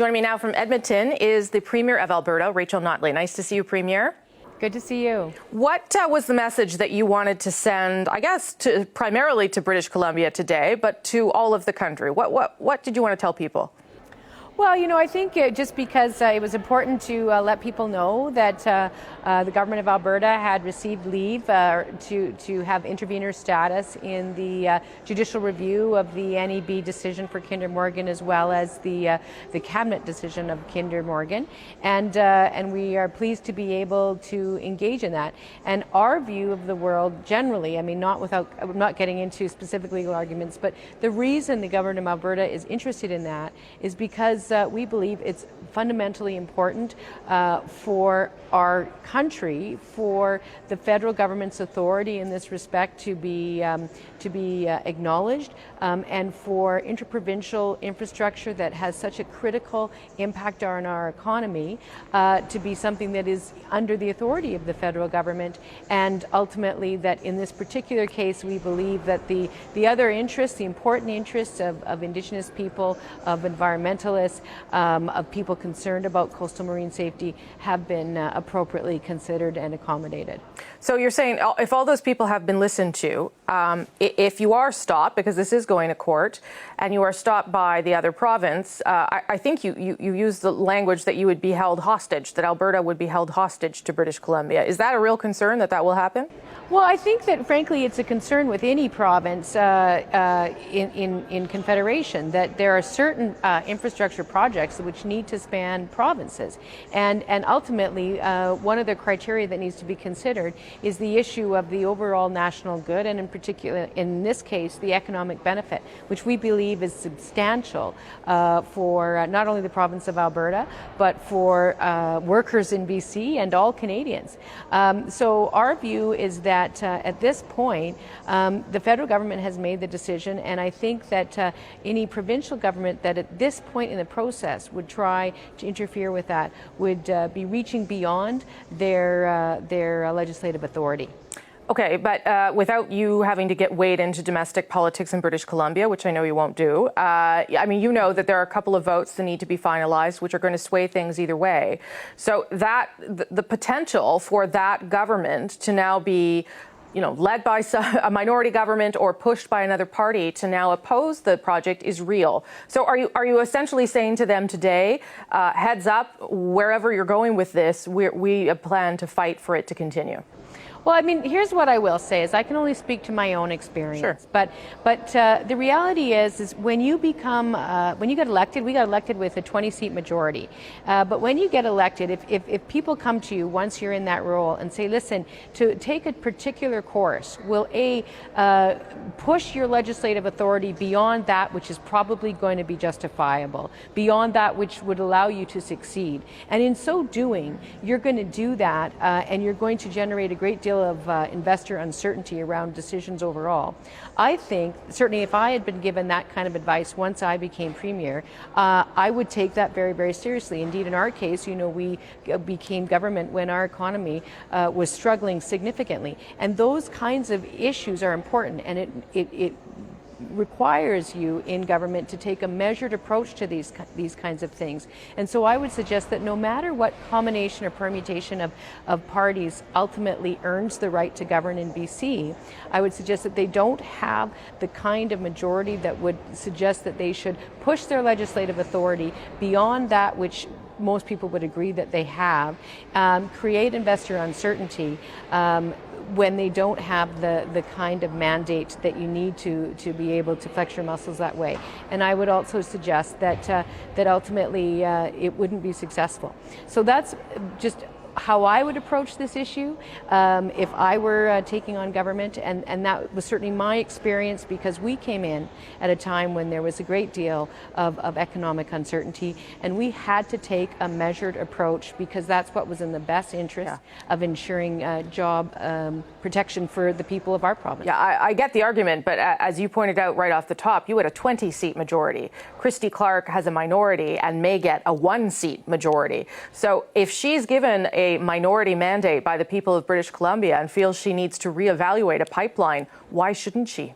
Joining me now from Edmonton is the Premier of Alberta, Rachel Notley. Nice to see you, Premier. Good to see you. What was the message that you wanted to send, I guess, primarily to British Columbia today, but to all of the country? What did you want to tell people? Well, you know, I think just because it was important to let people know that the government of Alberta had received leave to have intervener status in the judicial review of the NEB decision for Kinder Morgan, as well as the cabinet decision of Kinder Morgan, and we are pleased to be able to engage in that. And our view of the world generally, I mean, I'm not getting into specific legal arguments, but the reason the government of Alberta is interested in that is because we believe it's fundamentally important for our country, for the federal government's authority in this respect to be acknowledged, and for interprovincial infrastructure that has such a critical impact on our economy to be something that is under the authority of the federal government. And ultimately, that in this particular case, we believe that the other interests, the important interests of Indigenous people, of environmentalists, of people concerned about coastal marine safety have been appropriately considered and accommodated. So you're saying if all those people have been listened to, if you are stopped, because this is going to court, and you are stopped by the other province, I think you use the language that you would be held hostage, that Alberta would be held hostage to British Columbia. Is that a real concern that will happen? Well, I think that, frankly, it's a concern with any province in Confederation, that there are certain infrastructure projects which need to span provinces. And ultimately, one of the criteria that needs to be considered is the issue of the overall national good, and in particular, in this case, the economic benefit, which we believe is substantial for not only the province of Alberta, but for workers in BC and all Canadians. So our view is that at this point, the federal government has made the decision, and I think that any provincial government that at this point in the process would try to interfere with that would be reaching beyond their legislative authority. Okay, but without you having to get weighed into domestic politics in British Columbia, which I know you won't do, I mean, you know that there are a couple of votes that need to be finalized, which are going to sway things either way. So that the potential for that government to now be, you know, led by a minority government or pushed by another party to now oppose the project is real. So are you essentially saying to them today, heads up, wherever you're going with this, we plan to fight for it to continue? Well, I mean, here's what I will say is I can only speak to my own experience. Sure. But the reality is when you become, when you get elected, we got elected with a 20-seat majority. But when you get elected, if people come to you once you're in that role and say, listen, to take a particular course will push your legislative authority beyond that which is probably going to be justifiable, beyond that which would allow you to succeed. And in so doing, you're going to do that and you're going to generate a great deal of investor uncertainty around decisions overall. I think, certainly if I had been given that kind of advice once I became Premier, I would take that very, very seriously. Indeed, in our case, you know, we became government when our economy was struggling significantly. And those kinds of issues are important, and it requires you in government to take a measured approach to these kinds of things. And so I would suggest that no matter what combination or permutation of parties ultimately earns the right to govern in BC, I would suggest that they don't have the kind of majority that would suggest that they should push their legislative authority beyond that which most people would agree that they have, create investor uncertainty, when they don't have the kind of mandate that you need to be able to flex your muscles that way. And I would also suggest that ultimately it wouldn't be successful. So that's just how I would approach this issue if I were taking on government, and that was certainly my experience because we came in at a time when there was a great deal of economic uncertainty, and we had to take a measured approach because that's what was in the best interest of ensuring job protection for the people of our province. Yeah, I get the argument, but as you pointed out right off the top, you had a 20-seat majority. Christy Clark has a minority and may get a 1-seat majority. So if she's given a minority mandate by the people of British Columbia and feels she needs to reevaluate a pipeline, why shouldn't she?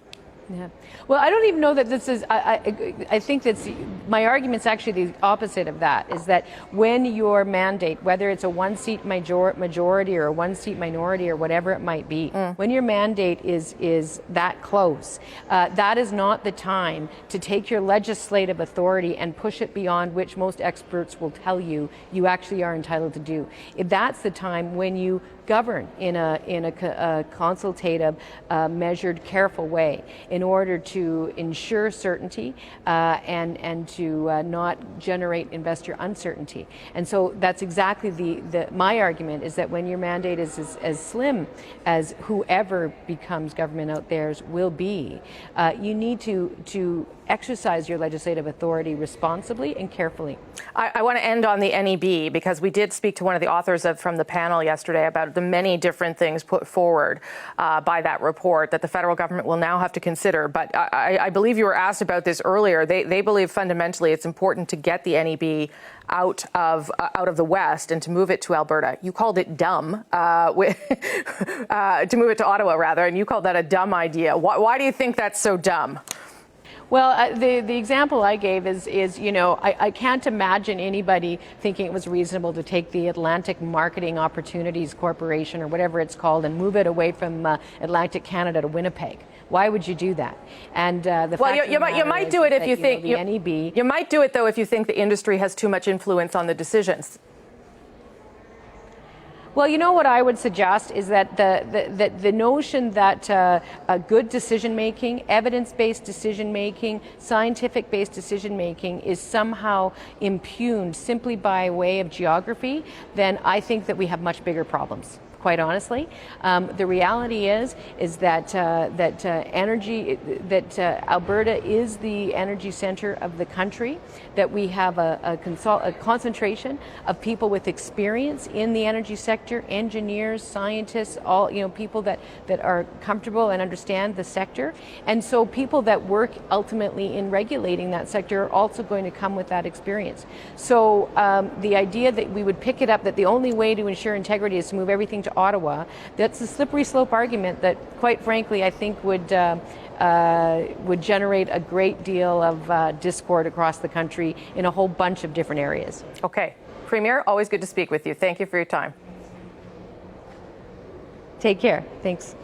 Yeah. Well, I don't even know that this is, I think that's, my argument's actually the opposite of that, is that when your mandate, whether it's a one-seat majority or a one-seat minority or whatever it might be, when your mandate is that close, that is not the time to take your legislative authority and push it beyond which most experts will tell you you actually are entitled to do. That's the time when you govern in a consultative, measured, careful way in order to ensure certainty and to not generate investor uncertainty. And so that's exactly my argument, is that when your mandate is as slim as whoever becomes government out there will be, you need to exercise your legislative authority responsibly and carefully. I want to end on the NEB, because we did speak to one of the authors from the panel yesterday about the many different things put forward by that report that the federal government will now have to consider. But I believe you were asked about this earlier. They believe fundamentally it's important to get the NEB out of the West and to move it to Alberta. You called it dumb, to move it to Ottawa, rather, and you called that a dumb idea. Why do you think that's so dumb? Well, the example I gave is I can't imagine anybody thinking it was reasonable to take the Atlantic Marketing Opportunities Corporation, or whatever it's called, and move it away from Atlantic Canada to Winnipeg. Why would you do that? And you might do it if you think the NEB. You might do it though if you think the industry has too much influence on the decisions. Well, you know what I would suggest is that the notion that a good decision-making, evidence-based decision-making, scientific-based decision-making is somehow impugned simply by way of geography, then I think that we have much bigger problems. Quite honestly, the reality is that Alberta is the energy center of the country. That we have a concentration of people with experience in the energy sector, engineers, scientists, all people that are comfortable and understand the sector, and so people that work ultimately in regulating that sector are also going to come with that experience. So the idea that we would pick it up, that the only way to ensure integrity is to move everything to Ottawa, that's a slippery slope argument that, quite frankly, I think would generate a great deal of discord across the country in a whole bunch of different areas. Okay. Premier, always good to speak with you. Thank you for your time. Take care. Thanks.